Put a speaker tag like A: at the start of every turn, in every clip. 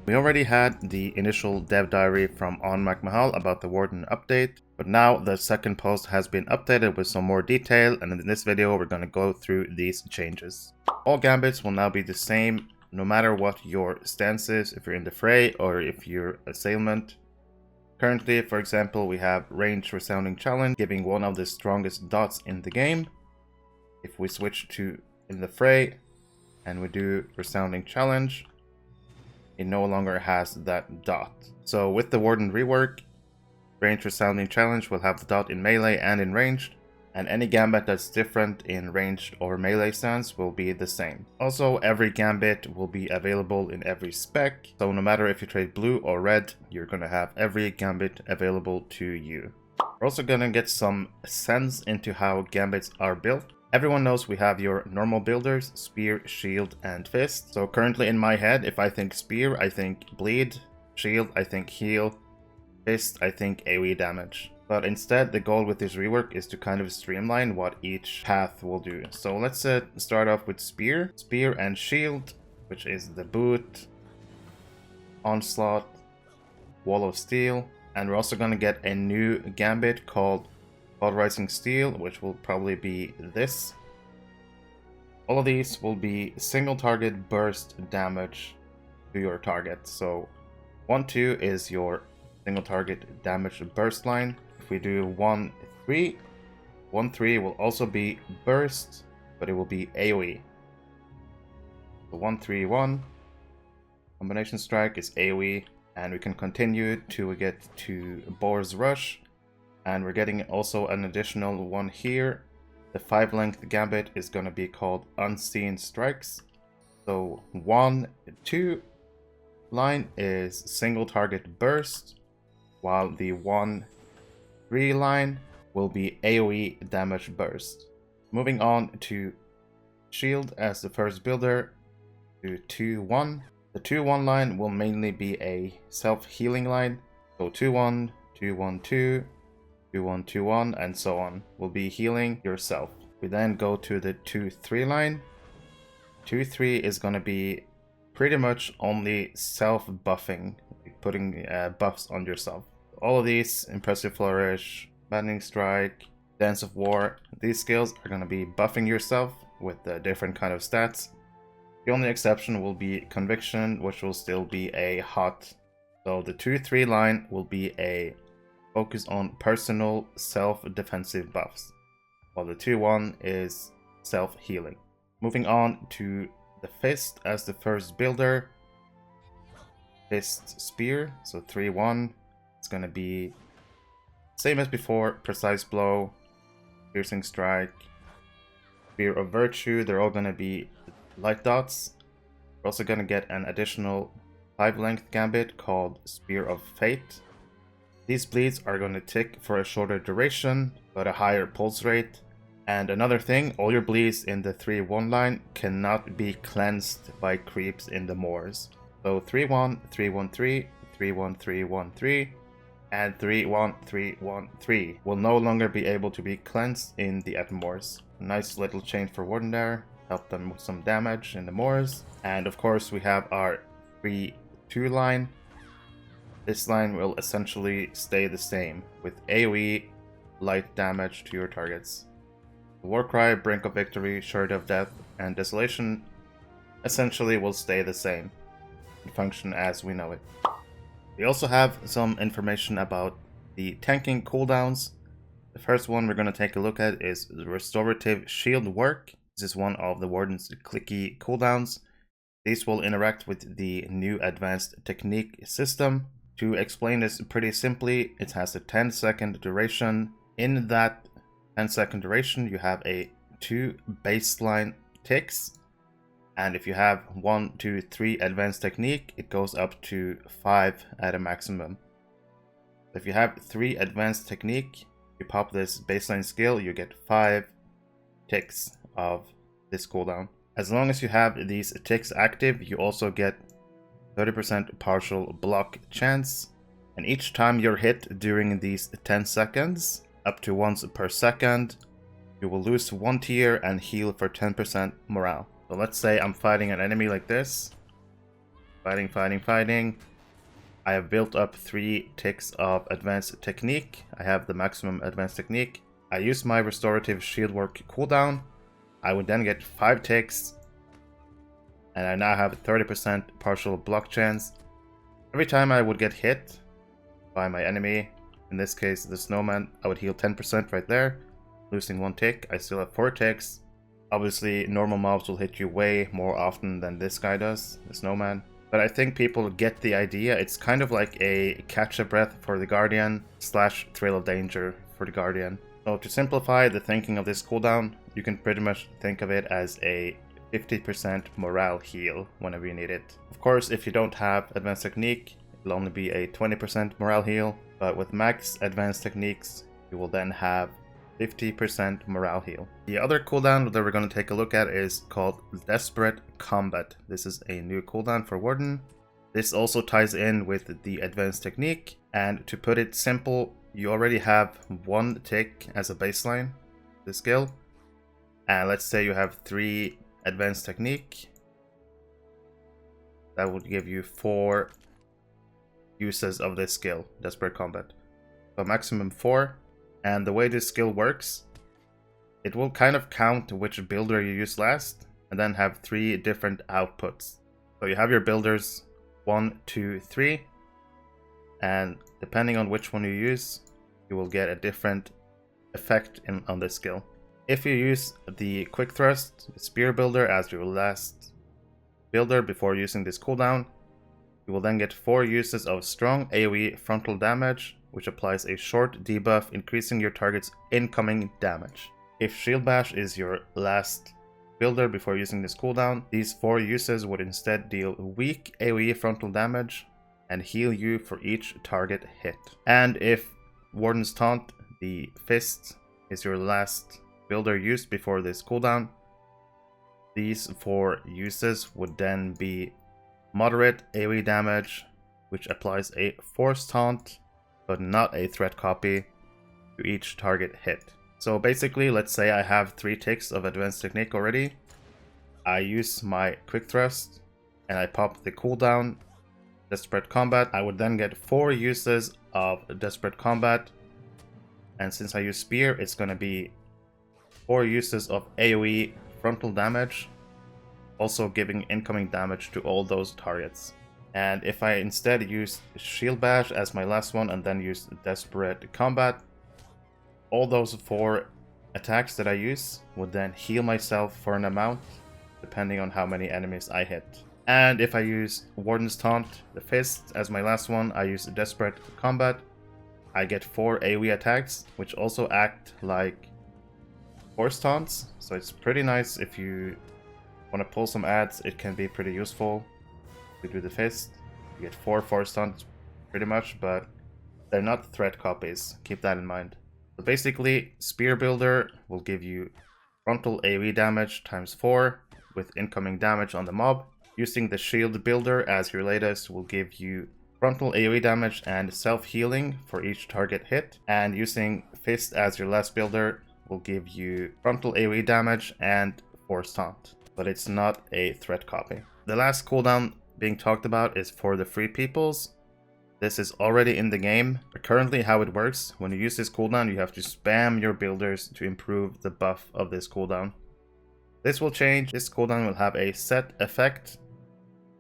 A: We already had the initial dev diary from Onmak Mahal about the Warden update, but now the second post has been updated with some more detail, and in this video we're going to go through these changes. All gambits will now be the same no matter what your stance is, if you're in the fray or if you're assailant. Currently, for example, we have Range Resounding Challenge, giving one of the strongest dots in the game. If we switch to in the fray and we do Resounding Challenge, it no longer has that dot. So with the Warden Rework, Range Resounding Challenge will have the dot in melee and in ranged, and any gambit that's different in ranged or melee stance will be the same. Also, every gambit will be available in every spec, so no matter if you trade blue or red, you're gonna have every gambit available to you. We're also gonna get some sense into how gambits are built. Everyone knows we have your normal builders, Spear, Shield, and Fist. So currently in my head, if I think Spear, I think Bleed, Shield, I think Heal, Fist, I think AoE damage. But instead, the goal with this rework is to kind of streamline what each path will do. So let's start off with Spear. Spear and Shield, which is the Boot, Onslaught, Wall of Steel. And we're also going to get a new gambit called Pulverizing Steel, which will probably be this. All of these will be single target burst damage to your target. So 1-2 is your single target damage burst line. If we do 1-3, 1-3 will also be burst, but it will be AoE. The 1-3-1 combination strike is AoE, and we can continue till we get to Boar's Rush. And we're getting also an additional one here. The 5-length gambit is going to be called Unseen Strikes. So 1-2 line is single target burst, while the 1-3 line will be AoE damage burst. Moving on to Shield as the first builder, to 2-1. The 2-1 line will mainly be a self-healing line. So 2-1, 2-1-2, 2-1-2-1, and so on, will be healing yourself. We then go to the 2-3 line. 2-3 is going to be pretty much only self-buffing, putting buffs on yourself. All of these, Impressive Flourish, Maddening Strike, Dance of War, these skills are going to be buffing yourself with different kind of stats. The only exception will be Conviction, which will still be a hot. So the 2-3 line will be a focus on personal self-defensive buffs, while the 2-1 is self-healing. Moving on to the Fist as the first builder. Fist Spear, so 3-1. It's going to be same as before, Precise Blow, Piercing Strike, Spear of Virtue. They're all going to be light dots. We're also going to get an additional 5-length gambit called Spear of Fate. These bleeds are going to tick for a shorter duration, but a higher pulse rate. And another thing, all your bleeds in the 3-1 line cannot be cleansed by creeps in the moors. So 3-1, 3-1-3, 3-1-3-1-3, and 3-1-3-1-3 will no longer be able to be cleansed in the moors. Nice little chain for Warden there, help them with some damage in the moors. And of course we have our 3-2 line. This line will essentially stay the same, with AoE, light damage to your targets. Warcry, Brink of Victory, Shard of Death, and Desolation essentially will stay the same and function as we know it. We also have some information about the tanking cooldowns. The first one we're going to take a look at is Restorative Shield Work. This is one of the Warden's clicky cooldowns. These will interact with the new advanced technique system. To explain this pretty simply, it has a 10-second duration. In that 10-second duration, you have 2 baseline ticks. And if you have 1, 2, 3 advanced technique, it goes up to 5 at a maximum. If you have 3 advanced technique, you pop this baseline skill, you get 5 ticks of this cooldown. As long as you have these ticks active, you also get 30% partial block chance, and each time you're hit during these 10 seconds, up to once per second, you will lose 1 tier and heal for 10% morale. So let's say I'm fighting an enemy like this. If Fighting. I have built up 3 ticks of advanced technique. I have the maximum advanced technique. I use my restorative shield work cooldown. I would then get 5 ticks. And I now have 30% partial block chance. Every time I would get hit by my enemy, in this case the snowman, I would heal 10% right there, losing 1 tick. I still have 4 ticks. Obviously, normal mobs will hit you way more often than this guy does, the snowman. But I think people get the idea. It's kind of like a catch-a-breath for the Guardian / Thrill of Danger for the Guardian. So to simplify the thinking of this cooldown, you can pretty much think of it as a 50% morale heal whenever you need it. Of course, if you don't have advanced technique, it'll only be a 20% morale heal. But with max advanced techniques, you will then have 50% morale heal. The other cooldown that we're going to take a look at is called Desperate Combat. This is a new cooldown for Warden. This also ties in with the advanced technique, and to put it simple, you already have 1 tick as a baseline, the skill, and let's say you have 3 advanced technique. That would give you 4 uses of this skill, Desperate Combat. So maximum 4. And the way this skill works, it will kind of count which builder you use last, and then have 3 different outputs. So you have your builders 1, 2, 3, and depending on which one you use, you will get a different effect on this skill. If you use the Quick Thrust Spear Builder as your last builder before using this cooldown, you will then get 4 uses of strong AoE frontal damage, which applies a short debuff, increasing your target's incoming damage. If Shield Bash is your last builder before using this cooldown, these 4 uses would instead deal weak AoE frontal damage and heal you for each target hit. And if Warden's Taunt, the Fist, is your last builder used before this cooldown, these 4 uses would then be moderate AoE damage, which applies a Force Taunt, but not a threat copy, to each target hit. So basically, let's say I have 3 ticks of advanced technique already. I use my Quick Thrust, and I pop the cooldown, Desperate Combat. I would then get 4 uses of Desperate Combat, and since I use Spear, it's going to be 4 uses of AoE frontal damage, also giving incoming damage to all those targets. And if I instead use Shield Bash as my last one and then use Desperate Combat, all those 4 attacks that I use would then heal myself for an amount, depending on how many enemies I hit. And if I use Warden's Taunt, the Fist, as my last one, I use Desperate Combat, I get 4 AoE attacks, which also act like Force Taunts. So it's pretty nice if you want to pull some ads, it can be pretty useful. We do the Fist, you get 4 Force Taunts pretty much, but they're not threat copies, keep that in mind. So basically, Spear Builder will give you frontal AoE damage times 4 with incoming damage on the mob. Using the Shield Builder as your latest will give you frontal AoE damage and self-healing for each target hit. And using Fist as your last builder will give you frontal AoE damage and Force Taunt, but it's not a threat copy. The last cooldown being talked about is for the Free Peoples. This is already in the game. But currently how it works, when you use this cooldown, you have to spam your builders to improve the buff of this cooldown. This will change. This cooldown will have a set effect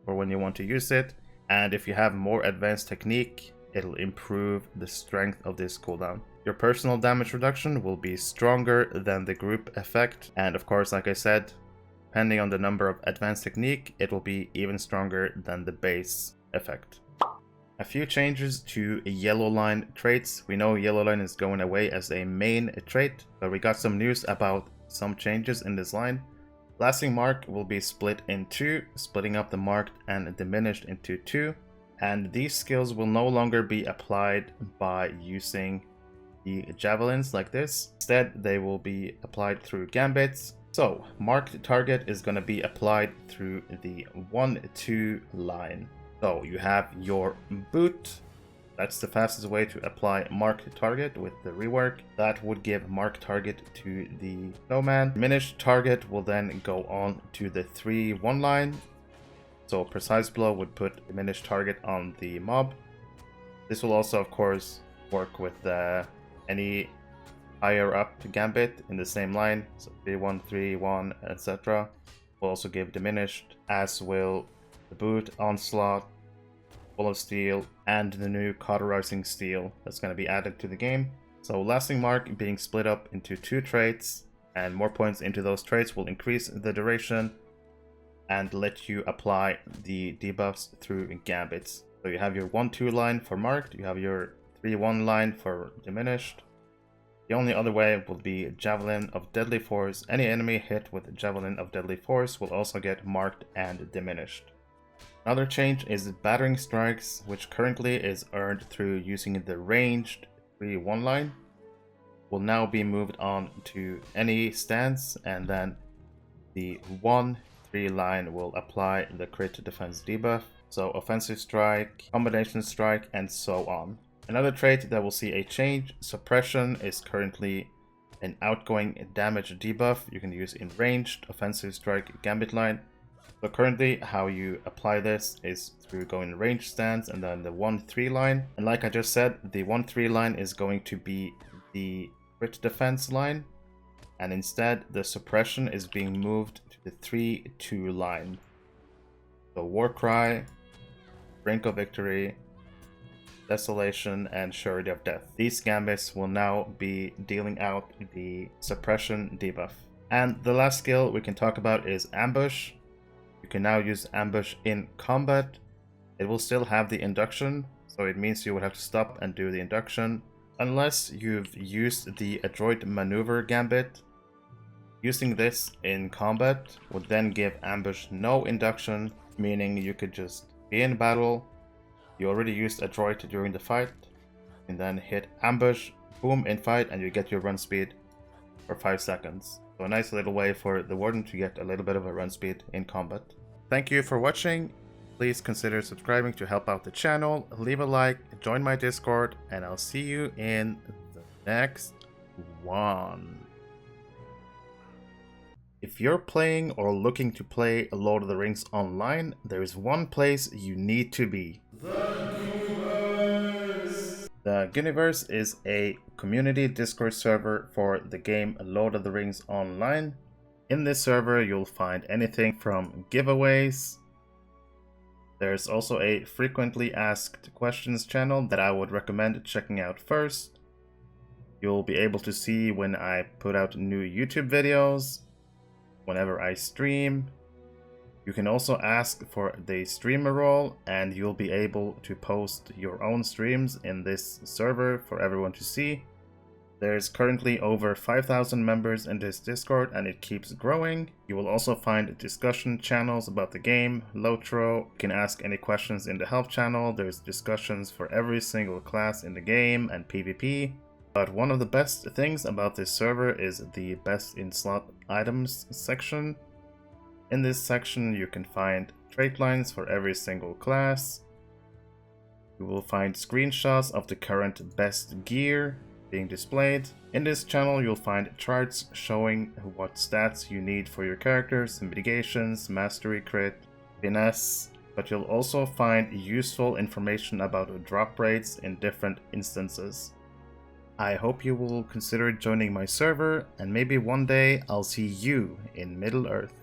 A: for when you want to use it, and if you have more advanced technique, it'll improve the strength of this cooldown. Your personal damage reduction will be stronger than the group effect, and of course, like I said, depending on the number of advanced technique, it will be even stronger than the base effect. A few changes to yellow line traits. We know yellow line is going away as a main trait, but we got some news about some changes in this line. Lasting mark will be split in 2, splitting up the marked and diminished into 2, and these skills will no longer be applied by using the javelins like this. Instead, they will be applied through gambits. So, marked target is going to be applied through the 1-2 line. So, you have your boot. That's the fastest way to apply marked target with the rework. That would give marked target to the snowman. Diminished target will then go on to the 3-1 line. So Precise Blow would put diminished target on the mob. This will also, of course, work with any higher up gambit in the same line. So 3-1, 3-1, etc. Will also give diminished, as will the boot, onslaught, Full of Steel, and the new Cauterizing Steel that's going to be added to the game. So Lasting Mark being split up into 2 traits, and more points into those traits will increase the duration and let you apply the debuffs through gambits. So you have your 1-2 line for marked, you have your 3-1 line for diminished. The only other way will be Javelin of Deadly Force. Any enemy hit with Javelin of Deadly Force will also get marked and diminished. Another change is Battering Strikes, which currently is earned through using the ranged 3-1 line. Will now be moved on to any stance, and then the 1-3 line will apply the crit defense debuff. So Offensive Strike, Combination Strike, and so on. Another trait that will see a change, Suppression, is currently an outgoing damage debuff you can use in ranged Offensive Strike Gambit line. So currently how you apply this is through going range stance and then the 1-3 line. And like I just said, the 1-3 line is going to be the crit defense line, and instead the suppression is being moved to the 3-2 line. So Warcry, Brink of Victory, Desolation, and Surety of Death. These gambits will now be dealing out the suppression debuff. And the last skill we can talk about is Ambush. You can now use Ambush in combat. It will still have the induction, so it means you would have to stop and do the induction. Unless you've used the Adroit Maneuver Gambit. Using this in combat would then give Ambush no induction, meaning you could just be in battle, you already used Adroit during the fight, and then hit Ambush, boom, in fight, and you get your run speed for 5 seconds. So a nice little way for the Warden to get a little bit of a run speed in combat. Thank you for watching. Please consider subscribing to help out the channel, leave a like, join my Discord, and I'll see you in the next one. If you're playing or looking to play Lord of the Rings online, there is one place you need to be. The Ghyniverse! The Ghyniverse is a community Discord server for the game Lord of the Rings Online. In this server, you'll find anything from giveaways. There's also a frequently asked questions channel that I would recommend checking out first. You'll be able to see when I put out new YouTube videos, whenever I stream. You can also ask for the streamer role, and you'll be able to post your own streams in this server for everyone to see. There's currently over 5,000 members in this Discord, and it keeps growing. You will also find discussion channels about the game, LOTRO. You can ask any questions in the help channel. There's discussions for every single class in the game and PvP. But one of the best things about this server is the best in slot items section. In this section you can find trait lines for every single class. You will find screenshots of the current best gear being displayed. In this channel you'll find charts showing what stats you need for your characters, mitigations, mastery crit, finesse, but you'll also find useful information about drop rates in different instances. I hope you will consider joining my server, and maybe one day I'll see you in Middle-earth.